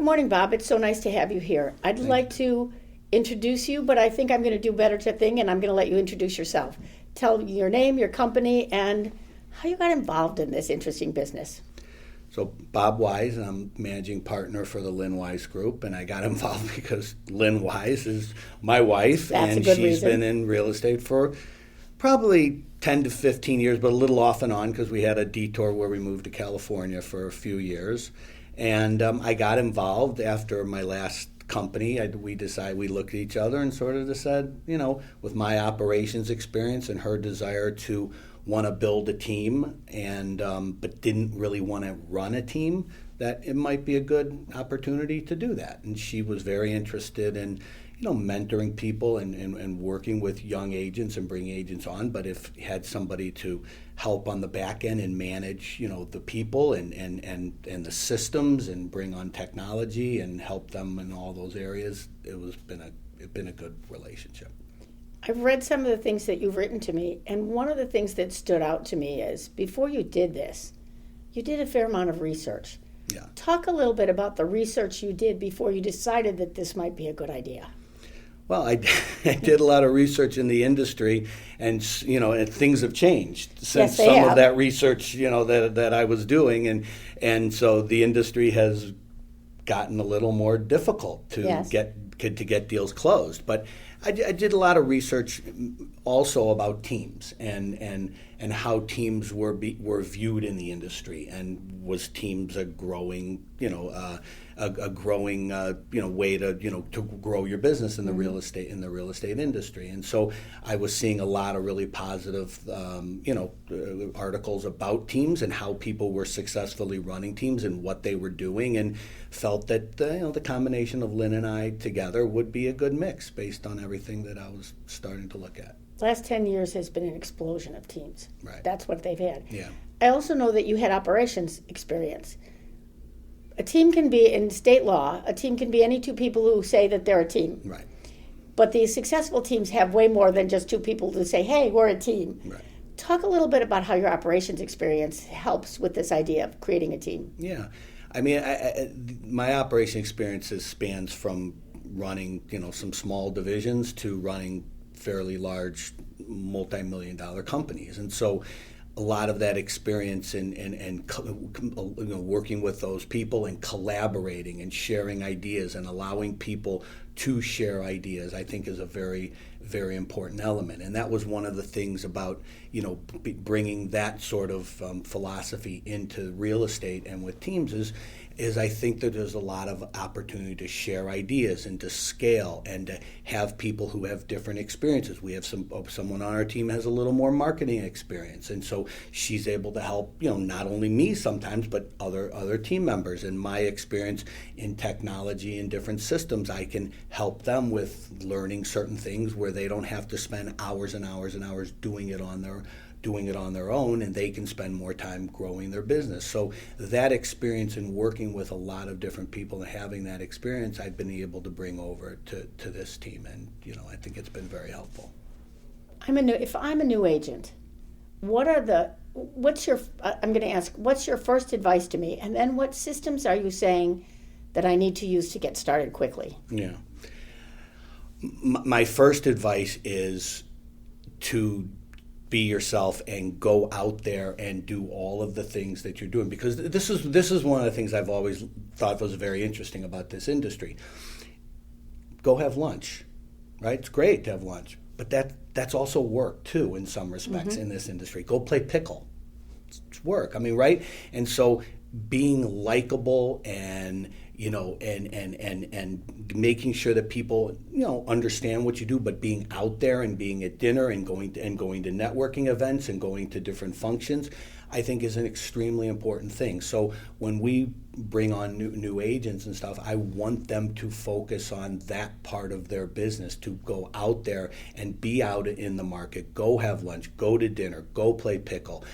Good morning, Bob. It's so nice to have you here. I'd like to introduce you, but I think I'm going to do better thing, and I'm going to let you introduce yourself. Tell your name, your company, and how you got involved in this interesting business. So Bob Wise, I'm managing partner for the Lynn Wise Group, and I got involved because Lynn Wise is my wife, That's and a good she's reason. been in real estate for probably 10 to 15 years, but a little off and on because we had a detour where we moved to California for a few years. And I got involved after my last company. We looked at each other and sort of said, with my operations experience and her desire to want to build a team, and but didn't really want to run a team, that it might be a good opportunity to do that. And she was very interested in mentoring people and working with young agents and bringing agents on, but if had somebody to help on the back end and manage the people and the systems and bring on technology and help them in all those areas, it's been a good relationship. I've read some of the things that you've written to me, and one of the things that stood out to me is before you did this, you did a fair amount of research. Yeah. Talk a little bit about the research you did before you decided that this might be a good idea. Well, I did a lot of research in the industry, and and things have changed since Yes, some have. of that research that I was doing, and so the industry has gotten a little more difficult to Yes. get deals closed. But I did a lot of research also about teams and how teams were viewed in the industry, and was teams a growing a growing way to grow your business in the real estate industry. And so I was seeing a lot of really positive articles about teams and how people were successfully running teams and what they were doing, and felt that the combination of Lynn and I together would be a good mix based on everything that I was starting to look at. The last 10 years has been an explosion of teams. Right. That's what they've had. Yeah. I also know that you had operations experience. A team can be, in state law, a team can be any two people who say that they're a team. Right. But the successful teams have way more than just two people who say, hey, we're a team. Right. Talk a little bit about how your operations experience helps with this idea of creating a team. Yeah. I mean, my operation experiences spans from running, some small divisions to running fairly large multi-million-dollar companies. And so a lot of that experience and working with those people and collaborating and sharing ideas and allowing people to share ideas, I think, is a very, very important element. And that was one of the things about bringing that sort of philosophy into real estate and with teams is I think that there's a lot of opportunity to share ideas and to scale and to have people who have different experiences. We have someone on our team has a little more marketing experience, and so she's able to help not only me sometimes but other team members. And my experience in technology and different systems, I can help them with learning certain things where they don't have to spend hours and hours and hours doing it on their own, and they can spend more time growing their business. So that experience in working with a lot of different people and having that experience, I've been able to bring over to this team, and I think it's been very helpful. If I'm a new agent, what's your first advice to me, and then what systems are you saying that I need to use to get started quickly? Yeah. My first advice is to be yourself and go out there and do all of the things that you're doing, because this is one of the things I've always thought was very interesting about this industry. Go have lunch, right? It's great to have lunch, but that's also work too in some respects in this industry. Go play pickle. It's work. I mean, right? And so being likable and and making sure that people understand what you do, but being out there and being at dinner and going to networking events and going to different functions, I think is an extremely important thing. So when we bring on new agents and stuff, I want them to focus on that part of their business, to go out there and be out in the market, go have lunch, go to dinner, go play pickle,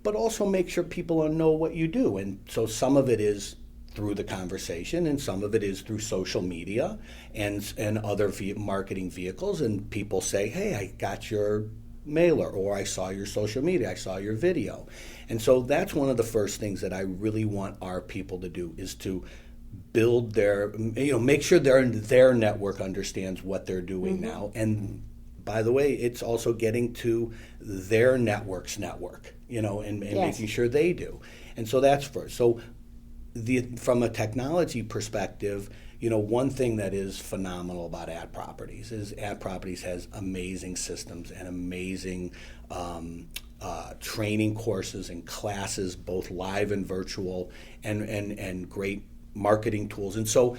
but also make sure people know what you do. And so some of it is through the conversation, and some of it is through social media and other marketing vehicles. And people say, hey, I got your mailer, or I saw your social media, I saw your video. And so that's one of the first things that I really want our people to do, is to build their, make sure their network understands what they're doing now. And by the way, it's also getting to their network's network, and making sure they do. And so that's first. So from a technology perspective, one thing that is phenomenal about Ad Properties is Ad Properties has amazing systems and amazing training courses and classes, both live and virtual, and great marketing tools. And so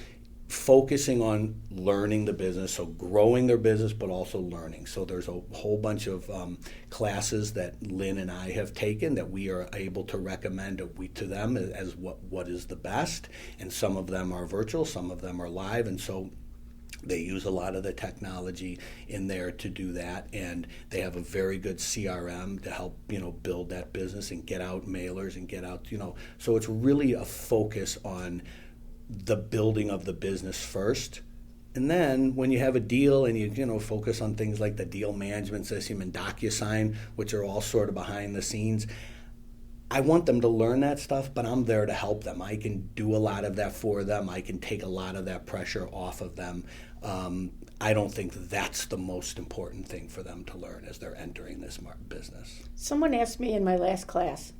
focusing on learning the business, so growing their business, but also learning. So there's a whole bunch of classes that Lynn and I have taken that we are able to recommend to them as what is the best. And some of them are virtual, some of them are live. And so they use a lot of the technology in there to do that, and they have a very good CRM to help build that business and get out mailers and get out So it's really a focus on the building of the business first, and then when you have a deal and you focus on things like the deal management system and DocuSign, which are all sort of behind the scenes. I want them to learn that stuff, but I'm there to help them. I can do a lot of that for them. I can take a lot of that pressure off of them. I don't think that's the most important thing for them to learn as they're entering this business. Someone asked me in my last class,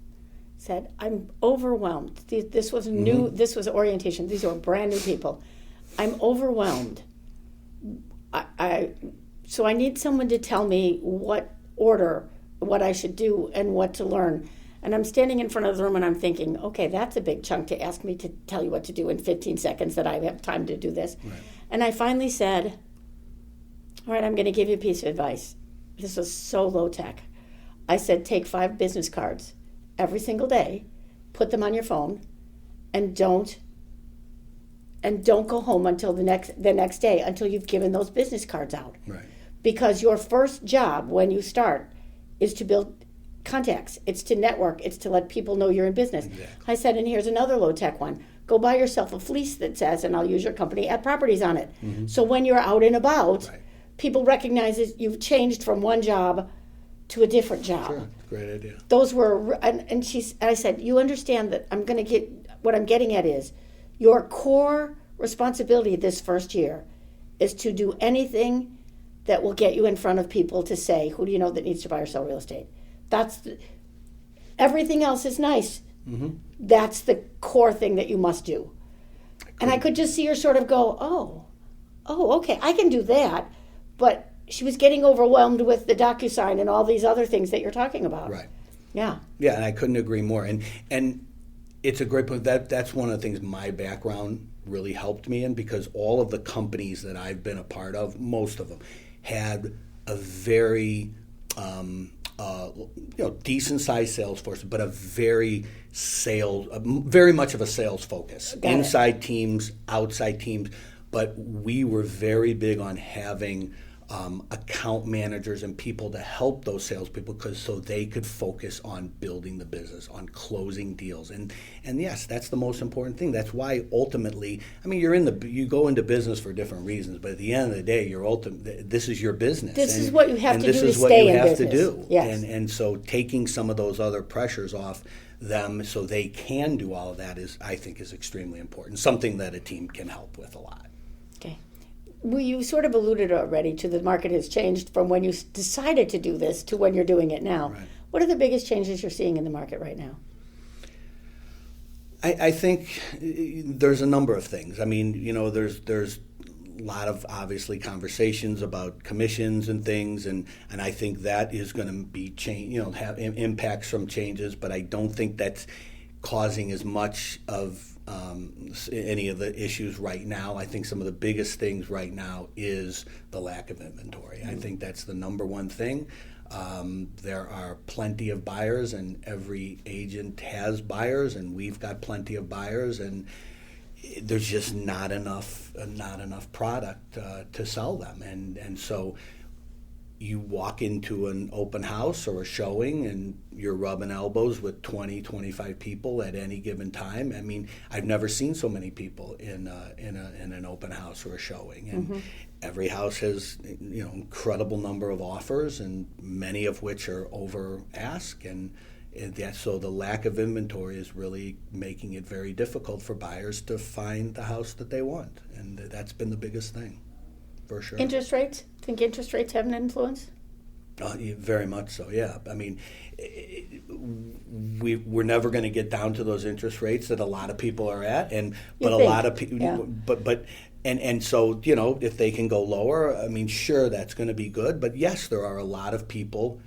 said, I'm overwhelmed. This was new, this was orientation. These were brand new people. I'm overwhelmed. So I need someone to tell me what I should do and what to learn. And I'm standing in front of the room and I'm thinking, okay, that's a big chunk to ask me to tell you what to do in 15 seconds that I have time to do this. Right. And I finally said, all right, I'm going to give you a piece of advice. This was so low tech. I said, take 5 business cards every single day, put them on your phone, and don't go home until the next day until you've given those business cards out. Right. Because your first job when you start is to build contacts. It's to network. It's to let people know you're in business. Exactly. I said, and here's another low-tech one. Go buy yourself a fleece that says, and I'll use your company, Ad Properties on it. Mm-hmm. So when you're out and about, right, people recognize that you've changed from one job to a different job. Sure, great idea. Those were, and I said, you understand that what I'm getting at is your core responsibility this first year is to do anything that will get you in front of people to say, who do you know that needs to buy or sell real estate? Everything else is nice. Mm-hmm. That's the core thing that you must do. And I could just see her sort of go, oh, okay, I can do that. But she was getting overwhelmed with the DocuSign and all these other things that you're talking about. Right. Yeah. Yeah, and I couldn't agree more. And it's a great point. That's one of the things my background really helped me in, because all of the companies that I've been a part of, most of them, had a very decent sized sales force, but very much of a sales focus. Inside teams, outside teams, but we were very big on having account managers and people to help those salespeople, so they could focus on building the business, on closing deals, and yes, that's the most important thing. That's why ultimately, you go into business for different reasons, but at the end of the day, this is your business. This is what you have to do to stay in business. This is what you have to do. Yes. And so taking some of those other pressures off them so they can do all of that I think is extremely important. Something that a team can help with a lot. Okay. Well, you sort of alluded already to the market has changed from when you decided to do this to when you're doing it now. Right. What are the biggest changes you're seeing in the market right now? I think there's a number of things. There's a lot of obviously conversations about commissions and things, and I think that is going to be have impacts from changes, but I don't think that's causing as much of any of the issues right now. I think some of the biggest things right now is the lack of inventory. I think that's the number one thing. There are plenty of buyers, and every agent has buyers, and we've got plenty of buyers, and there's just not enough product to sell them, and so you walk into an open house or a showing and you're rubbing elbows with 20, 25 people at any given time. I've never seen so many people in an open house or a showing. And mm-hmm. Every house has incredible number of offers, and many of which are over ask. And So the lack of inventory is really making it very difficult for buyers to find the house that they want, and that's been the biggest thing, for sure. Interest rates? Think interest rates have an influence? Very much so, yeah. I mean, we're never going to get down to those interest rates that a lot of people are at, but a lot of people, and so, you know, if they can go lower, I mean, sure, that's going to be good. But yes, there are a lot of people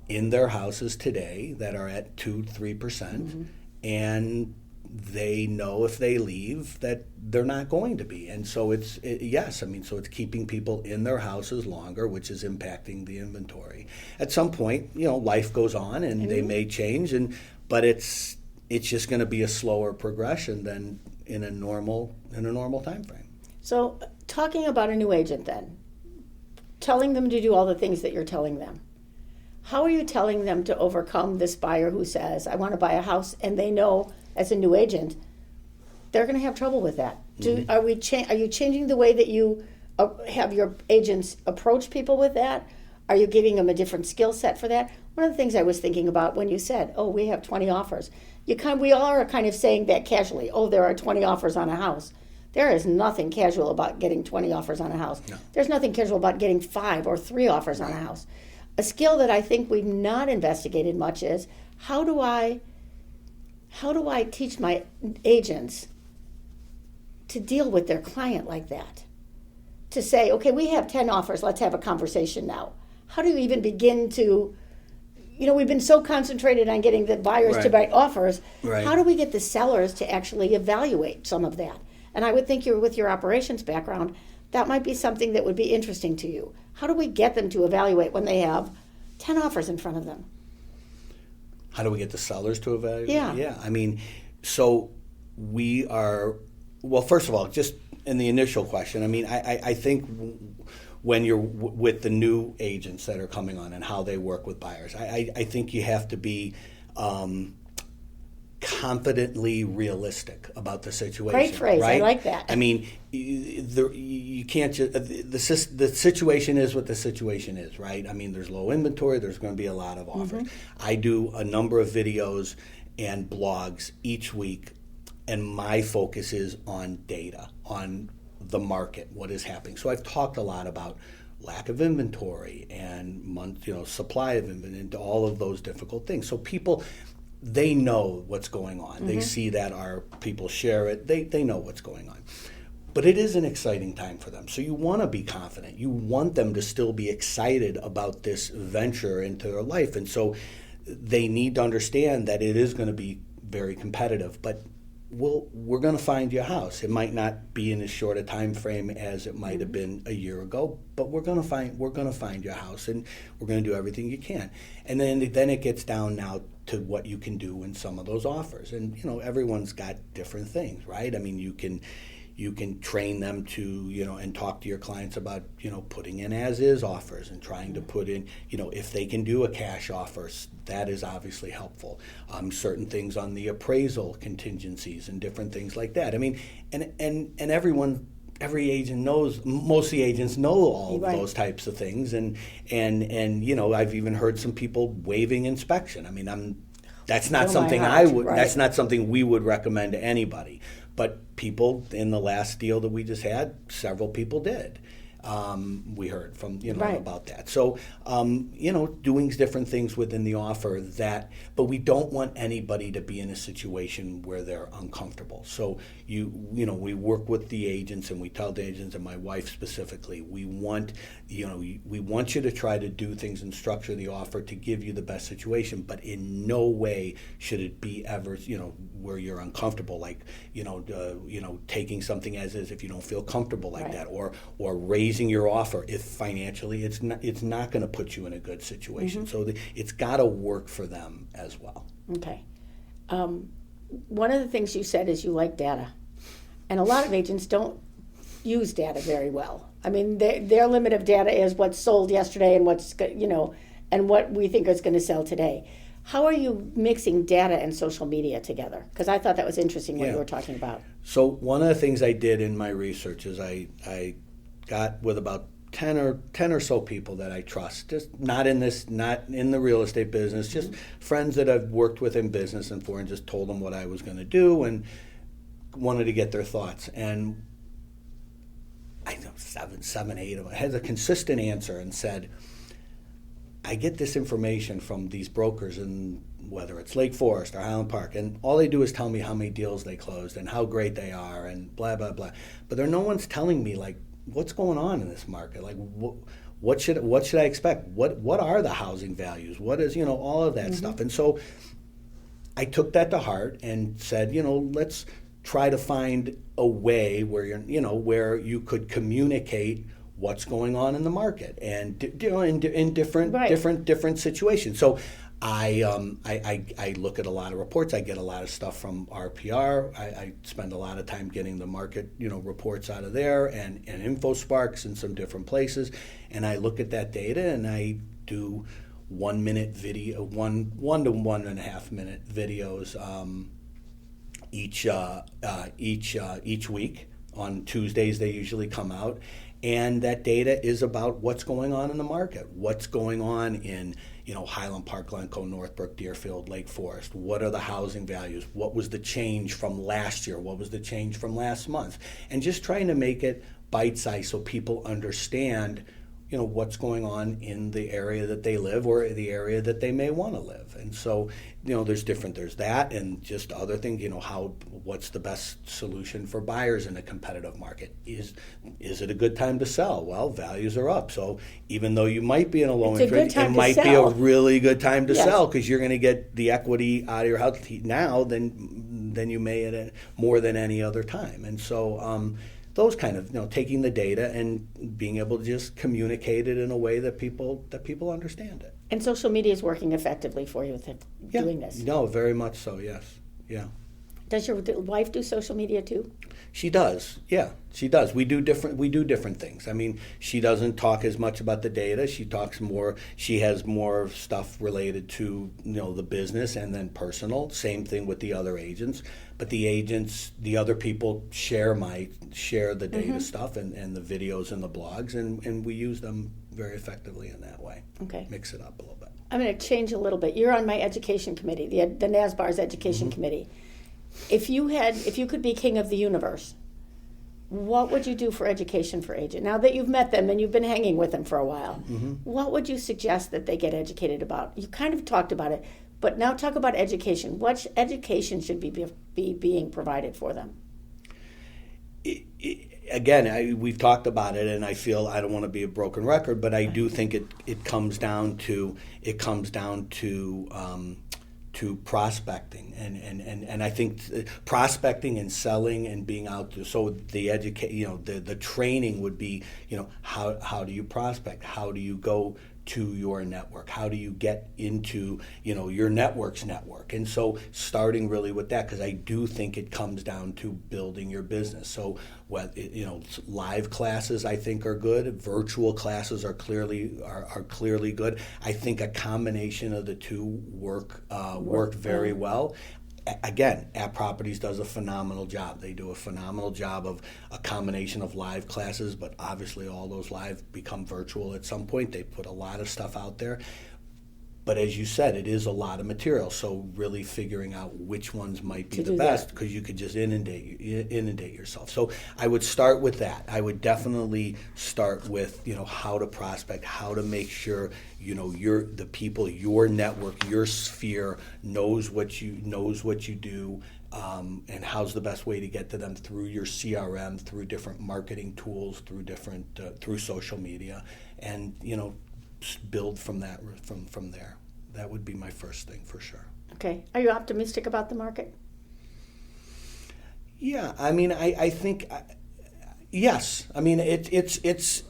in their houses today that are at 2-3%, and they know if they leave that they're not going to be. And so it's keeping people in their houses longer, which is impacting the inventory. At some point, you know, life goes on and they may change, but it's just going to be a slower progression than in a normal time frame. So talking about a new agent then, telling them to do all the things that you're telling them, how are you telling them to overcome this buyer who says, I want to buy a house, and they know as a new agent, they're going to have trouble with that. Are you changing the way that you have your agents approach people with that? Are you giving them a different skill set for that? One of the things I was thinking about when you said, "Oh, we have 20 offers," we all are kind of saying that casually. Oh, there are 20 offers on a house. There is nothing casual about getting 20 offers on a house. No. There's nothing casual about getting 5 or 3 offers on a house. A skill that I think we've not investigated much is how do I teach my agents to deal with their client like that? To say, okay, we have 10 offers, let's have a conversation now. How do you even begin to, you know, we've been so concentrated on getting the buyers to buy offers. Right. How do we get the sellers to actually evaluate some of that? And I would think with your operations background, that might be something that would be interesting to you. How do we get them to evaluate when they have 10 offers in front of them? How do we get the sellers to evaluate? Yeah. I mean, so we are, well, first of all, just in the initial question, I mean, I think when you're with the new agents that are coming on and how they work with buyers, I think you have to be confidently realistic about the situation. Great phrase. Right? I like that. I mean, you can't just, the situation is what the situation is, right? I mean, there's low inventory, there's going to be a lot of offers. I do a number of videos and blogs each week, and my focus is on data, on the market, what is happening. So I've talked a lot about lack of inventory and supply of inventory, and all of those difficult things. So people, they know what's going on. They see that our people share it. They know what's going on. But it is an exciting time for them. So you want to be confident. You want them to still be excited about this venture into their life. And so they need to understand that it is going to be very competitive. But we're going to find you a house. It might not be in as short a time frame as it might have been a year ago, but we're going to find you a house, and we're going to do everything you can. And then it gets down now to what you can do in some of those offers. And everyone's got different things, right? I mean, you can train them to, and talk to your clients about, putting in as-is offers and trying to put in, if they can do a cash offer, that is obviously helpful. Certain things on the appraisal contingencies and different things like that. I mean, and every agent knows, most of the agents know all of those types of things. And I've even heard some people waiving inspection. I mean, that's not something that's not something we would recommend to anybody. But people, in the last deal that we just had, several people did. We heard from, about that. So, doing different things within the offer but we don't want anybody to be in a situation where they're uncomfortable. So, we work with the agents, and we tell the agents, and my wife specifically, we want you to try to do things and structure the offer to give you the best situation, but in no way should it be ever, where you're uncomfortable, like, taking something as is if you don't feel comfortable like that, or raising your offer if financially it's not going to put you in a good situation. So it's got to work for them as well. Okay. One of the things you said is you like data, and a lot of agents don't use data very well. I mean, their limit of data is what's sold yesterday and what's and what we think is going to sell today. How are you mixing data and social media together? Because I thought that was interesting what you were talking about. So one of the things I did in my research is I got with about 10 or so people that I trust, just not in the real estate business, just friends that I've worked with in business and for, and just told them what I was going to do and wanted to get their thoughts. And I know 7, 8 of them had a consistent answer and said, I get this information from these brokers, and whether it's Lake Forest or Highland Park, and all they do is tell me how many deals they closed and how great they are and blah, blah, blah. But no one's telling me, like, what's going on in this market? Like, what should I expect? What are the housing values? What is, all of that stuff? And so I took that to heart and said, let's try to find a way where where you could communicate what's going on in the market and in different situations. So I look at a lot of reports. I get a lot of stuff from RPR. I spend a lot of time getting the market reports out of there and InfoSparks in some different places, and I look at that data and I do 1 minute video, 1 to 1.5 minute videos each week. On Tuesdays they usually come out, and that data is about what's going on in the market, what's going on in Highland Park, Glencoe, Northbrook, Deerfield, Lake Forest. What are the housing values? What was the change from last year? What was the change from last month? And just trying to make it bite-sized so people understand what's going on in the area that they live or the area that they may want to live. And so, there's that and just other things, what's the best solution for buyers in a competitive market? Is it a good time to sell? Well, values are up. So even though you might be in a low interest, it might be a really good time to sell because you're going to get the equity out of your house now than you may at more than any other time. And so, those kind of, taking the data and being able to just communicate it in a way that people understand it. And social media is working effectively for you with doing this? No, very much so, yes. Yeah. Does your wife do social media too? She does. Yeah, she does. We do different things. I mean, she doesn't talk as much about the data. She talks more. She has more stuff related to the business and then personal. Same thing with the other agents. But the other people share the data stuff and the videos and the blogs, and we use them very effectively in that way. Okay. Mix it up a little bit. I'm going to change a little bit. You're on my education committee, the NASBAR's education committee. If you could be king of the universe, what would you do for education for agents? Now that you've met them and you've been hanging with them for a while, what would you suggest that they get educated about? You kind of talked about it, but now talk about education. What education should be being provided for them? Again, we've talked about it, and I feel I don't want to be a broken record, but I do think it comes down to prospecting and I think prospecting and selling and being out there. So the training would be how do you prospect? How do you go to your network? How do you get into your network's network? And so starting really with that, because I do think it comes down to building your business. So live classes I think are good. Virtual classes are clearly good. I think a combination of the two work very well. Again, App Properties does a phenomenal job. They do a phenomenal job of a combination of live classes, but obviously all those live become virtual at some point. They put a lot of stuff out there. But as you said, it is a lot of material, so really figuring out which ones might be the best, because you could just inundate yourself. So I would start with that. I would definitely start with how to prospect, how to make sure the people, your network, your sphere knows what you do, and how's the best way to get to them through your CRM, through different marketing tools, through social media, and build from there. That would be my first thing for sure. Okay. Are you optimistic about the market? Yeah. I mean, I think yes. I mean, it's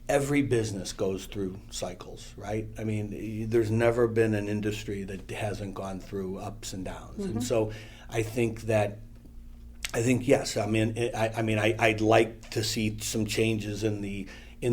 every business goes through cycles, right? I mean, there's never been an industry that hasn't gone through ups and downs, and so I think yes. I mean, I'd like to see some changes in the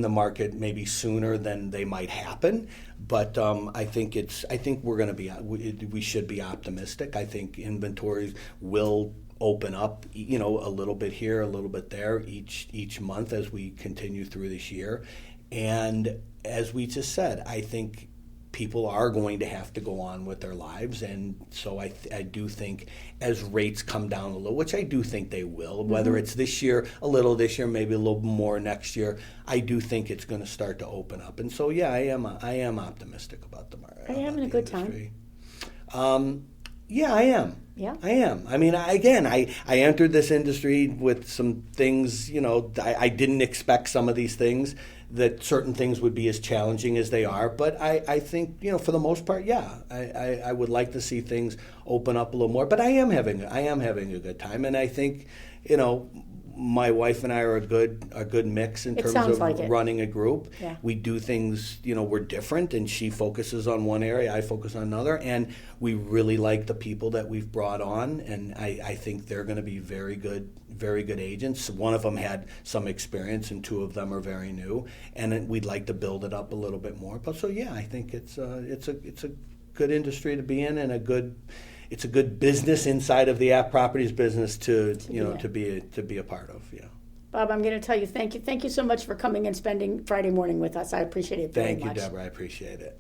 market maybe sooner than they might happen, but I think we should be optimistic. I think inventories will open up, you know, a little bit here, a little bit there each month as we continue through this year. And as we just said, I think people are going to have to go on with their lives, and so I do think as rates come down a little, which I do think they will, whether it's this year, a little this year, maybe a little more next year, I do think it's going to start to open up. And so, yeah, I am optimistic about the market. Are you having a good time? Yeah, I am. Yeah? I am. I mean, I entered this industry with some things, you know, I didn't expect some of these things, that certain things would be as challenging as they are. But I think, you know, for the most part, yeah, I would like to see things open up a little more. But I am having a good time. And I think, you know, my wife and I are a good mix in terms of like running a group. Yeah. We do things, you know, we're different, and she focuses on one area, I focus on another, and we really like the people that we've brought on, and I think they're going to be very good agents. One of them had some experience, and two of them are very new, and we'd like to build it up a little bit more. But so yeah, I think it's a good industry to be in, and it's a good business inside of the app properties business to be a part of. Yeah. Bob, I'm going to tell you thank you so much for coming and spending Friday morning with us. I appreciate it very much. Thank you, Deborah. I appreciate it.